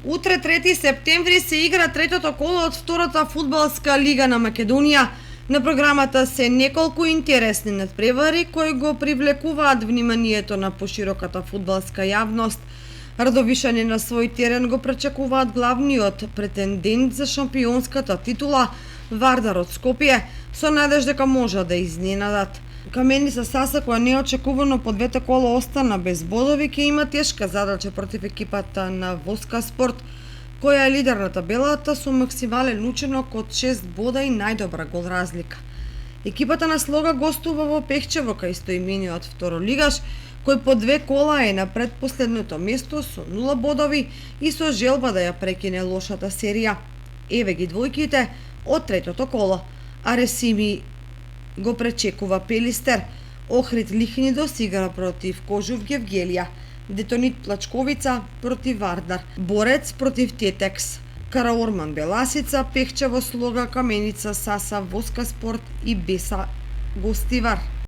Утре 3 септември се игра третото коло од втората фудбалска лига на Македонија. На програмата се неколку интересни надпревари кои го привлекуваат вниманието на пошироката фудбалска јавност. Радовишани на свој терен го пречекуваат главниот претендент за шампионската титула Вардар од Скопје, со надеж дека можат да изненадат. Каменица Саса, која неочекувано по двете кола остана без бодови, ќе има тешка задача против екипата на Воска Спорт, која е лидер на табелата со максимален учинок од 6 бода и најдобра гол разлика. Екипата на Слога гостува во Пехчево кај стоимениот второлигаш, кој по две кола е на предпоследното место со 0 бодови и со желба да ја прекине лошата серија. Еве ги двојките од третото коло. Аресими го пречекува Пелистер, Охрид Лихнидос игра против Кожув Гевгелија, Детонит Плачковица против Вардар, Борец против Тетекс, Караорман Беласица, Пехчево Слога, Каменица Саса, Воска Спорт и Беса Гостивар.